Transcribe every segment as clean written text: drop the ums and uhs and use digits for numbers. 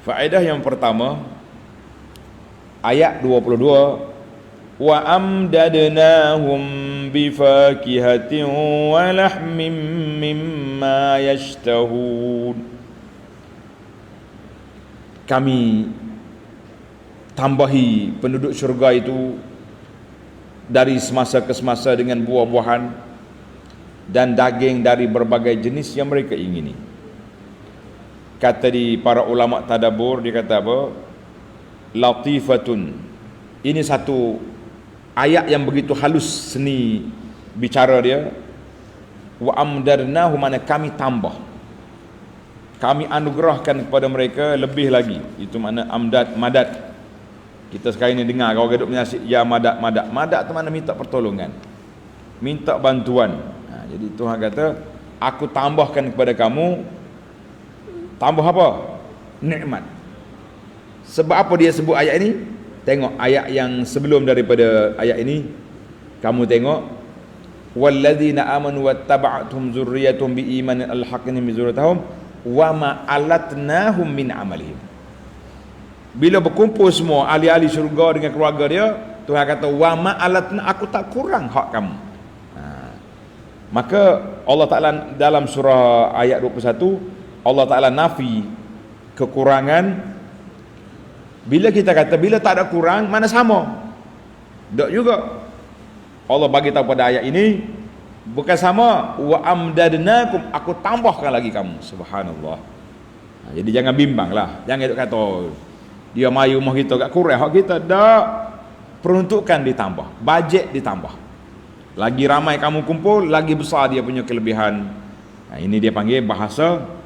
Faedah yang pertama, ayat 22, wa amdadnahum bifakihatin wa lahmim mimma yashtahun. Kami tambahi penduduk syurga itu dari semasa ke semasa dengan buah-buahan dan daging dari berbagai jenis yang mereka ingini. Kata di para ulama tadabbur, dia kata apa? Latifatun. Ini satu ayat yang begitu halus seni bicara dia. Wa amdarnahu, mana kami tambah, kami anugerahkan kepada mereka lebih lagi. Itu makna amdad, madad. Kita sekarang ini dengar kalau gaduh menyasyik ya madad, madad. Madad tu mana minta pertolongan, minta bantuan. Jadi Tuhan kata, aku tambahkan kepada kamu. Tambah apa? Nikmat. Sebab apa dia sebut ayat ini? Tengok ayat yang sebelum daripada ayat ini. Kamu tengok, walladzina amanu wattaba'atuhum dzurriyyatuhum biimanin alhaqna bi dzurriyyatihim wa ma alatnahum min amalihim. Bila berkumpul semua ahli-ahli syurga dengan keluarga dia, Tuhan kata wa ma alatna, aku tak kurang hak kamu. Maka Allah Ta'ala dalam surah ayat 21, Allah Ta'ala nafi kekurangan. Bila kita kata bila tak ada kurang, mana sama? Tak juga. Allah bagi tahu pada ayat ini bukan sama, wa amdadnakum, aku tambahkan lagi kamu. Subhanallah. Jadi jangan bimbang lah, jangan kata oh, dia mai rumah kita kat kurang hak kita. Tak, peruntukan ditambah, bajet ditambah. Lagi ramai kamu kumpul, lagi besar dia punya kelebihan. Ini dia panggil bahasa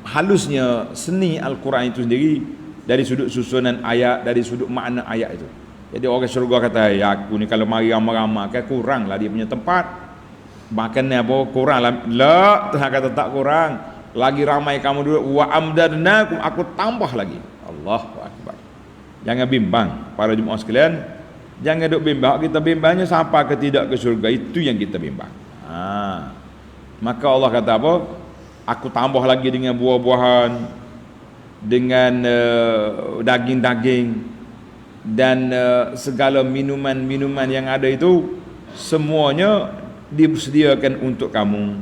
halusnya seni Al-Quran itu sendiri, dari sudut susunan ayat, dari sudut makna ayat itu. Jadi orang syurga kata, ya aku ni kalau mari ramai-ramai kan kurang lah dia punya tempat makan ni apa, kurang lah. La, Tuhan kata tak kurang, lagi ramai kamu dulu. Wa amdadnakum, aku tambah lagi. Allahu Akbar. Jangan bimbang para jemaah sekalian, jangan duk bimbang. Kita bimbangnya sampai ke tidak ke syurga, itu yang kita bimbang. Maka Allah kata apa? Aku tambah lagi dengan buah-buahan, dengan daging-daging, dan segala minuman-minuman yang ada itu semuanya disediakan untuk kamu.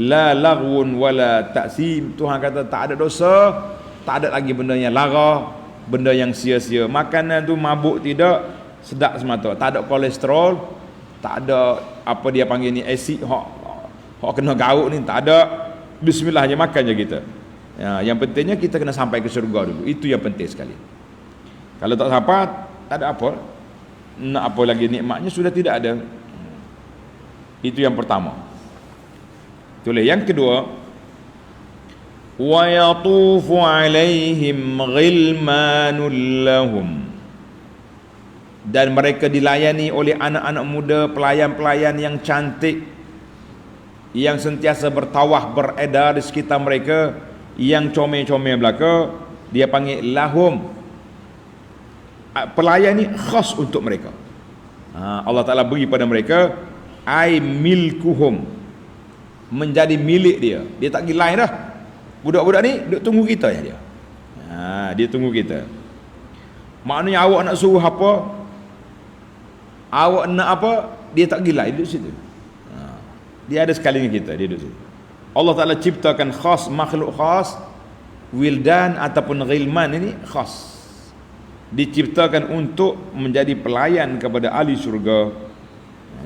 La laghun wala ta'sim. Tuhan kata tak ada dosa, tak ada lagi benda yang lara, benda yang sia-sia. Makanan tu mabuk tidak, sedap semata. Tak ada kolesterol, tak ada apa dia panggil ni, asid hok kena gaut ni, tak ada. Bismillah je makan je kita. Yang pentingnya kita kena sampai ke syurga dulu. Itu yang penting sekali. Kalau tak sampai, tak ada apa. Nak apa lagi nikmatnya sudah tidak ada. Itu yang pertama. Itulah yang kedua. Wa yatufu alaihim ghilmanul lahum. Dan mereka dilayani oleh anak-anak muda, pelayan-pelayan yang cantik, yang sentiasa bertawah beredar di sekitar mereka, yang comel-comel belaka. Dia panggil lahum. Pelayan ni khas untuk mereka. Allah Ta'ala beri pada mereka ai milkuhum, menjadi milik dia. Dia tak pergi lain dah. Budak-budak ni duk tunggu kita ya dia. Dia tunggu kita. Maknanya awak nak suruh apa, awak nak apa, dia tak pergi lain, duduk situ. Dia ada sekali dengan kita, dia duduk situ. Allah Ta'ala ciptakan khas, makhluk khas, wildan ataupun ghilman ini khas, diciptakan untuk menjadi pelayan kepada ahli syurga.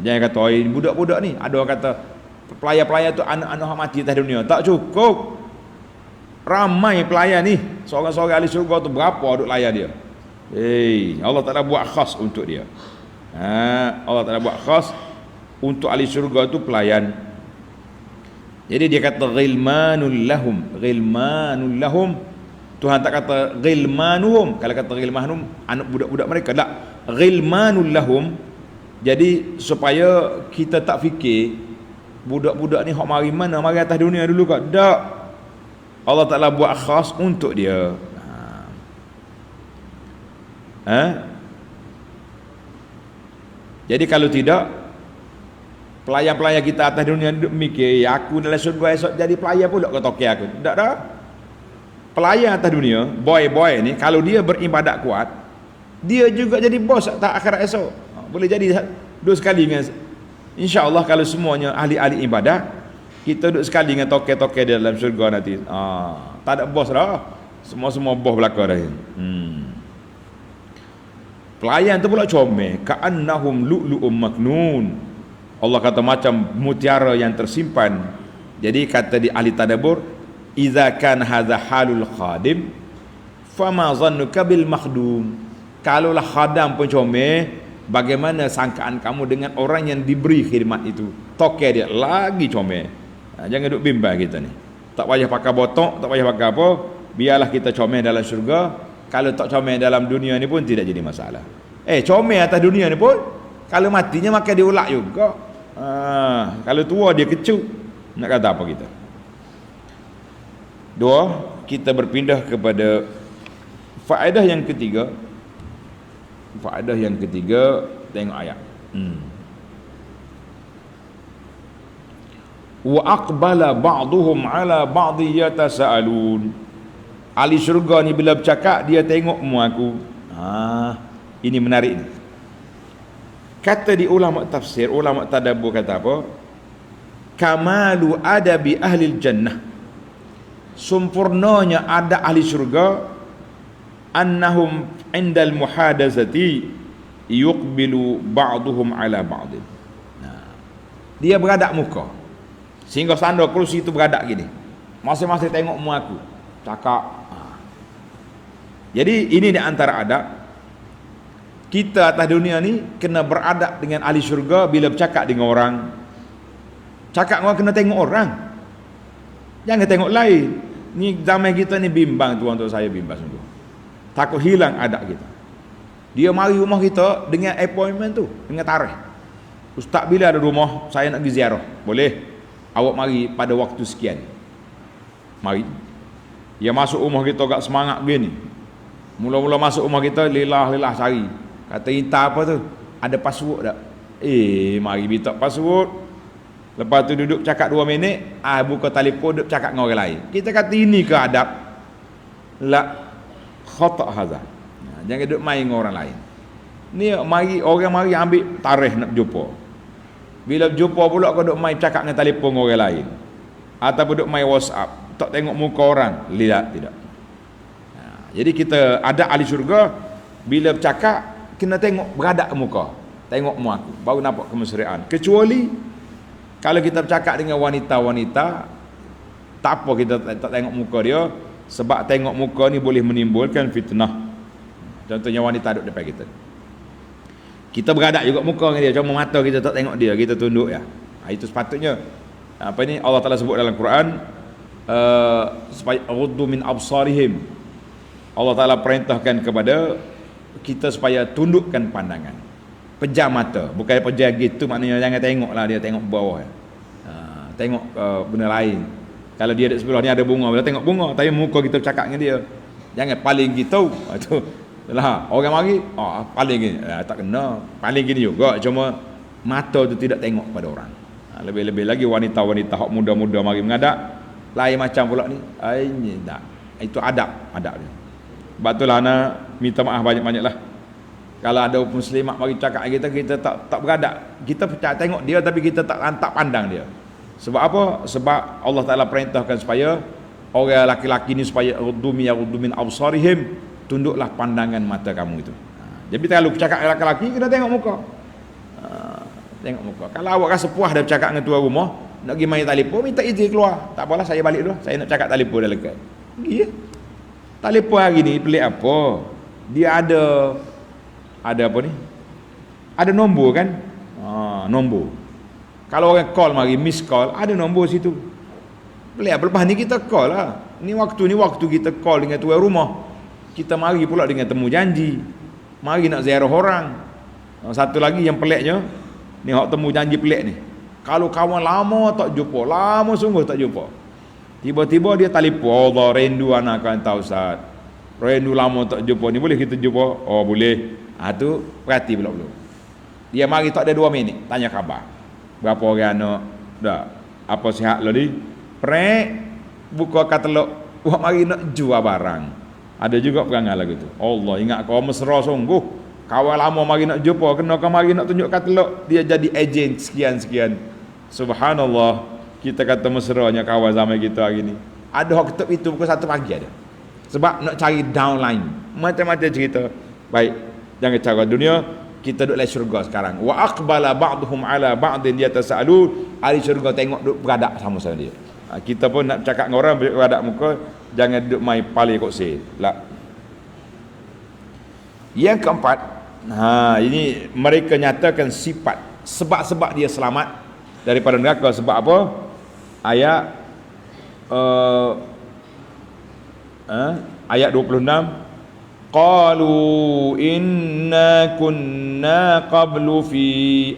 Jangan kata oh, budak-budak ni, ada orang kata pelayan-pelayan tu anak-anak yang mati atas dunia. Tak cukup. Ramai pelayan ni, seorang-seorang ahli syurga tu berapa duk layan dia. Allah Ta'ala buat khas untuk dia. Allah Ta'ala buat khas untuk ahli syurga tu pelayan. Jadi dia kata ghilmanul lahum. Ghilmanul lahum. Tuhan tak kata ghilmanuhum. Kalau kata ghilmanuhum, anak budak-budak mereka. Tak, ghilmanul lahum. Jadi supaya kita tak fikir budak-budak ni hak mari mana, mari atas dunia dulu kat. Tak, Allah Ta'ala buat khas untuk dia. Jadi kalau tidak, pelayan-pelayan kita atas dunia duduk mikir, ya aku dalam surga esok jadi pelayan pula kau tokek aku. Tak dah. Pelayan atas dunia, boy ni, kalau dia beribadat kuat, dia juga jadi bos tak akhirat esok. Boleh jadi dua sekali dengan, insya-Allah kalau semuanya ahli-ahli ibadat, kita duduk sekali dengan toke-toke di dalam syurga nanti. Tak ada bos dah. Semua bos belaka dah. Pelayan tu pula comel, ka'annahum lu'lu'um maknun. Allah kata macam mutiara yang tersimpan. Jadi kata di ahli tadabbur, idza kan hadza halul khadim fama zannuka bil makhdum. Kalaulah khadam pun comel, bagaimana sangkaan kamu dengan orang yang diberi khidmat itu? Toke dia lagi comel. Jangan duk bimbang kita ni. Tak payah pakai botok, tak payah pakai apa, biarlah kita comel dalam syurga. Kalau tak comel dalam dunia ni pun tidak jadi masalah. Comel atas dunia ni pun, kalau matinya makan diulak juga. Kalau tua dia kecut, nak kata apa kita? Dua, kita berpindah kepada faedah yang ketiga. Faedah yang ketiga, tengok ayat. Wa aqbala ba'duhum ala ba'di yatasaalun. Ahli syurga ni bila bercakap, dia tengok mu aku. Ini menarik ni. Kata di ulama tafsir, ulama tadabbur kata apa? Kamalu adabi ahli jannah, sempurnanya ada ahli syurga, annahum indal muhadatsati yuqbilu ba'duhum ala ba'd. Dia beradak muka, sehingga sandar kerusi itu beradak gini, masing-masing tengok mu aku, cakap. Jadi ini di antara adab kita atas dunia ni, kena beradab dengan ahli syurga. Bila bercakap dengan orang, cakap dengan orang kena tengok orang, jangan tengok lain. Ni zaman kita ni bimbang tuan, untuk saya bimbang sungguh. Takut hilang adab kita. Dia mari rumah kita dengan appointment tu, dengan tarikh. Ustaz, bila ada rumah saya nak pergi ziarah? Boleh. Awak mari pada waktu sekian. Mari. Dia masuk rumah kita agak semangat begini. Mula-mula masuk rumah kita, lelah cari. Kata kita apa tu? Ada password tak? Mari minta password. Lepas tu duduk cakap 2 minit, buka telefon duduk cakap dengan orang lain. Kita kata ini ke adab? La khata' hadza. Jangan duduk main dengan orang lain. Ni orang mari ambil tarikh nak jumpa. Bila berjumpa pula kau duduk main cakap dengan telefon dengan orang lain. Ataupun duduk main WhatsApp, tak tengok muka orang. Tidak. Jadi kita ada ahli syurga, bila bercakap kena tengok beradak ke muka, tengok mu aku, baru nampak kemesraan. Kecuali kalau kita bercakap dengan wanita-wanita, tak apa kita tak tengok muka dia, sebab tengok muka ni boleh menimbulkan fitnah. Contohnya wanita duduk depan kita, kita beradak juga muka dengan dia, cuma mata kita tak tengok dia, kita tunduk ya. Itu sepatutnya apa ni Allah Taala sebut dalam Quran, supaya ghuddu min absarihim. Allah Ta'ala perintahkan kepada kita supaya tundukkan pandangan, pejam mata. Bukan pejam gitu, maknanya jangan tengoklah dia, tengok bawah. Tengok benda lain. Kalau dia di sebelah ni ada bunga, bila tengok bunga, tapi muka kita bercakap dengan dia, jangan paling gitu. Itu lah orang mari, paling gini, tak kena. Paling gini juga, cuma mata tu tidak tengok pada orang. Lebih-lebih lagi wanita-wanita hak muda-muda mari mengadap, lain macam pula ni. Ini tak. Itu adab dia. Sebab itulah anak minta maaf banyak-banyaklah. Kalau ada muslimat mari cakap kita tak beradab. Kita tengok dia tapi kita tak pandang dia. Sebab apa? Sebab Allah Taala perintahkan supaya orang laki-laki ni supaya yaghuddu min absarihim, tunduklah pandangan mata kamu itu. Jadi kalau cakap laki-laki kita tengok muka. Tengok muka. Kalau awak rasa puas dah bercakap dengan tuan rumah, nak pergi main telefon, minta izin keluar. Tak apalah, saya balik dulu. Saya nak cakap telefon dah lega. Pergi ya. Telefon hari ni pelik apa? Dia ada apa ni? Ada nombor kan? Nombor. Kalau orang call mari, miss call, ada nombor situ. Pelik apa? Lepas ni kita call lah. Ni waktu kita call dengan tuan rumah. Kita mari pula dengan temu janji. Mari nak ziarah orang. Satu lagi yang peliknya, ni hak temu janji pelik ni. Kalau kawan lama tak jumpa, lama sungguh tak jumpa. Tiba-tiba dia telefon, Allah rindu anak kau Ustaz. Rindu lama tak jumpa ni, boleh kita jumpa? Oh boleh. Tu perhati pula belum. Dia mari tak ada 2 minit, tanya khabar. Berapa orang anak? Dah. Apa sihat lo ni? Prek buka katalog Wah mari nak jual barang. Ada juga perangai lagu tu. Allah ingat kau mesra sungguh. Kawan lama mari nak jumpa, kena kau mari nak tunjuk katalog, dia jadi ejen sekian-sekian. Subhanallah. Kita kata mesranya kawan zaman kita hari ni. Ada hak ketuk itu pukul 1 pagi ada. Sebab nak cari downline. Macam-macam cerita. Baik, jangan cara dunia, kita duduk dalam syurga sekarang. Wa aqbala ba'duhum ala ba'din yatasaalun. Ahli syurga tengok duduk beradak sama-sama dia. Kita pun nak cakap dengan orang beradak muka, jangan duduk main pali koksi. Lah. Yang keempat, ini mereka nyatakan sifat sebab-sebab dia selamat daripada neraka. Sebab apa? Ayat ayat 26, qalu inna kunna qablu fi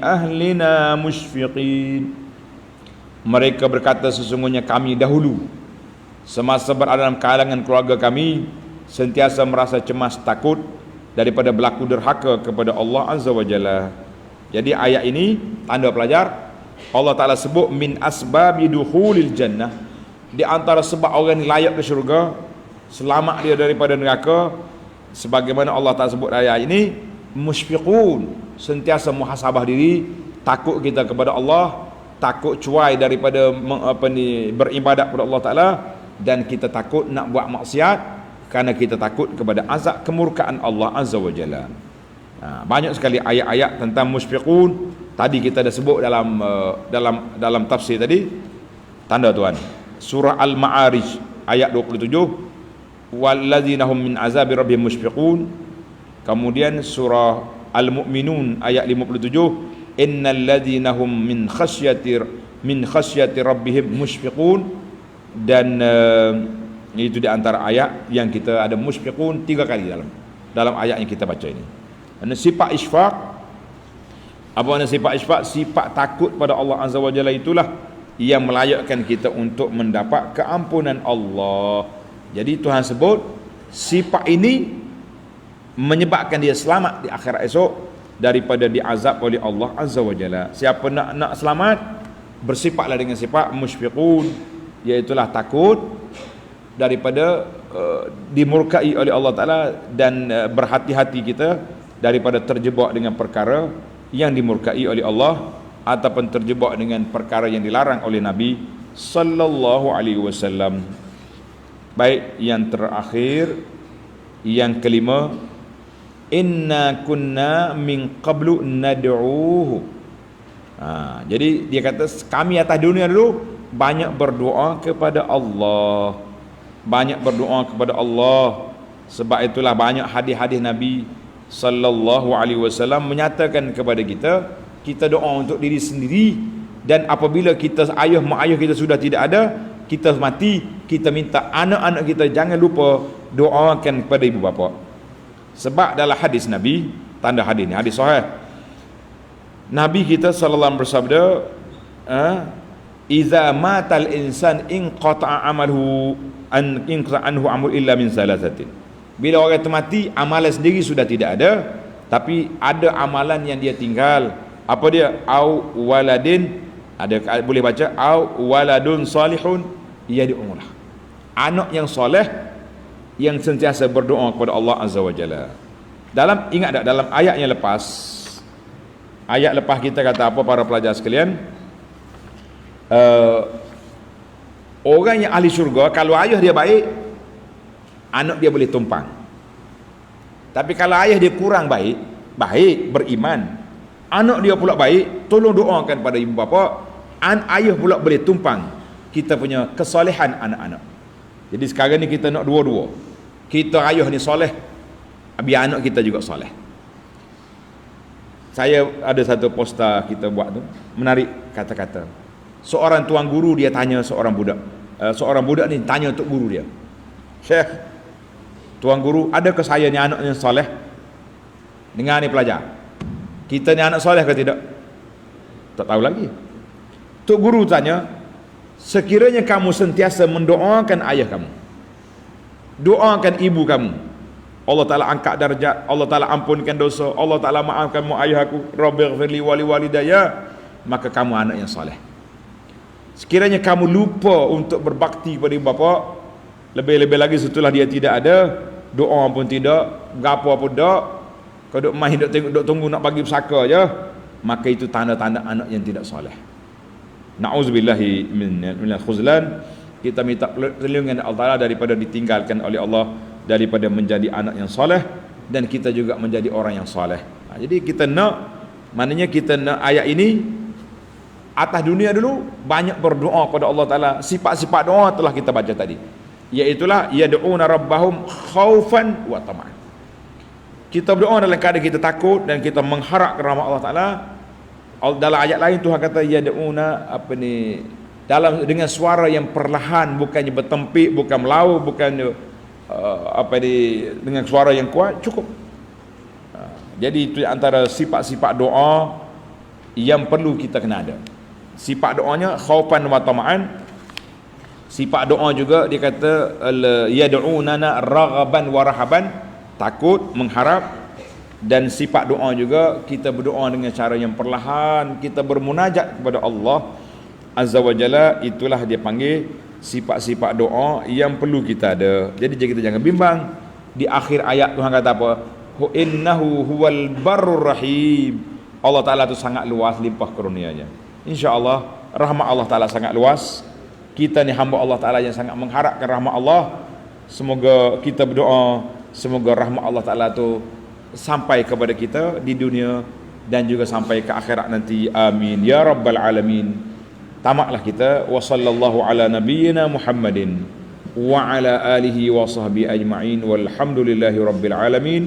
ahlina musyfiqin. Mereka berkata sesungguhnya kami dahulu semasa berada dalam kalangan keluarga kami sentiasa merasa cemas takut daripada berlaku derhaka kepada Allah Azza wa Jalla. Jadi ayat ini tanda pelajar Allah Ta'ala sebut min asbabi dukhulil jannah, di antara sebab orang layak ke syurga, selamat dia daripada neraka, sebagaimana Allah Ta'ala sebut ayat ini, musyfiqun, sentiasa muhasabah diri, takut kita kepada Allah, takut cuai daripada beribadat kepada Allah Ta'ala, dan kita takut nak buat maksiat kerana kita takut kepada azab kemurkaan Allah Azza wa Jalla. Banyak sekali ayat-ayat tentang musyfiqun. Tadi kita dah sebut dalam tafsir tadi. Tanda tuan, surah Al-Ma'arij ayat 27, walladzina hum min azabi rabbihim musyfiqun. Kemudian surah Al-Mu'minun ayat 57, innal ladzina hum min khasyati rabbihim musyfiqun. Dan itu di antara ayat yang kita ada musyfiqun 3 kali dalam ayat yang kita baca ini. Dan sifat isfaq, apa makna sifat isfaq? Sifat takut pada Allah Azza wa Jalla itulah yang melayakkan kita untuk mendapat keampunan Allah. Jadi Tuhan sebut sifat ini menyebabkan dia selamat di akhirat esok daripada diazab oleh Allah Azza wa Jalla. Siapa nak selamat, bersifatlah dengan sifat musyfiqun, iaitulah takut daripada dimurkai oleh Allah Ta'ala, dan berhati-hati kita daripada terjebak dengan perkara yang dimurkai oleh Allah ataupun terjebak dengan perkara yang dilarang oleh Nabi sallallahu alaihi wasallam. Baik, yang terakhir, yang kelima, inna kunna min qablu nad'uhu. Jadi dia kata kami atas dunia dulu banyak berdoa kepada Allah. Banyak berdoa kepada Allah. Sebab itulah banyak hadis-hadis Nabi sallallahu alaihi wasallam menyatakan kepada kita, kita doa untuk diri sendiri, dan apabila kita mak ayah kita sudah tidak ada, kita mati, kita minta anak-anak kita jangan lupa doakan kepada ibu bapa. Sebab dalam hadis Nabi, tanda hadis ni hadis sahih, Nabi kita sallallahu alaihi wasallam bersabda, iza matal insan inqata'a amaluhu anhu amul illa min salasatin. Bila orang itu mati, amalan sendiri sudah tidak ada, tapi ada amalan yang dia tinggal. Apa dia? Au waladin, ada boleh baca au waladun salihun yad'ulah. Anak yang soleh yang sentiasa berdoa kepada Allah Azza wa Jalla. Ingat tak dalam ayat yang lepas, ayat lepas kita kata apa para pelajar sekalian? Orang yang ahli syurga, kalau ayah dia baik, anak dia boleh tumpang. Tapi kalau ayah dia kurang baik, beriman, anak dia pula baik, tolong doakan pada ibu bapa, ayah pula boleh tumpang kita punya kesolehan anak-anak. Jadi sekarang ni kita nak dua-dua. Kita ayah ni soleh, biar anak kita juga soleh. Saya ada satu poster kita buat tu, menarik kata-kata. Seorang tuan guru dia tanya seorang budak. Seorang budak ni tanya untuk guru dia, Syekh, tuan guru, adakah saya ni anak yang soleh? Dengar ni pelajar, kita ni anak soleh ke tidak? Tak tahu lagi. Tok guru tanya, sekiranya kamu sentiasa mendoakan ayah kamu, doakan ibu kamu, Allah Ta'ala angkat darjat, Allah Ta'ala ampunkan dosa, Allah Ta'ala maafkan ayah aku, Rabbighfirli wali walidayya, maka kamu anak yang soleh. Sekiranya kamu lupa untuk berbakti kepada ibu bapa, Lebih-lebih lagi setelah dia tidak ada, doa pun tidak, gapo pun tak, kau duk main duk tunggu nak bagi pusaka je, maka itu tanda-tanda anak yang tidak soleh. Na'udzubillahi minal khuzlan. Kita minta perlindungan Allah Ta'ala daripada ditinggalkan oleh Allah, daripada menjadi anak yang soleh, dan kita juga menjadi orang yang soleh. Jadi kita nak, maknanya kita nak ayat ini atas dunia dulu banyak berdoa kepada Allah Ta'ala. Sifat-sifat doa telah kita baca tadi, iaitulah yad'una rabbahum khaufan wa tama'an. Kita berdoa dalam keadaan kita takut dan kita mengharap rahmat Allah Ta'ala. Dalam ayat lain Tuhan kata yad'una dalam dengan suara yang perlahan, bukannya bertempik, bukan melau, bukan dengan suara yang kuat, cukup. Jadi itu antara sifat-sifat doa yang perlu kita kena ada. Sifat doanya khaufan wa tama'an. Sifat doa juga dia kata yad'unana raghaban wa rahaban, takut, mengharap. Dan sifat doa juga kita berdoa dengan cara yang perlahan, kita bermunajat kepada Allah Azza wa Jalla. Itulah dia panggil sifat-sifat doa yang perlu kita ada. Jadi kita jangan bimbang. Di akhir ayat Tuhan kata apa? Innahu huwal barrur rahim. Allah Ta'ala itu sangat luas limpah kurnianya. InsyaAllah rahmat Allah Ta'ala sangat luas. Kita ni hamba Allah Ta'ala yang sangat mengharapkan rahmat Allah. Semoga kita berdoa, semoga rahmat Allah Ta'ala itu sampai kepada kita di dunia dan juga sampai ke akhirat nanti. Amin ya rabbal alamin. Tamatlah kita. Wa sallallahu ala nabiyyina Muhammadin wa ala alihi wa sahbihi ajma'in walhamdulillahi rabbil alamin.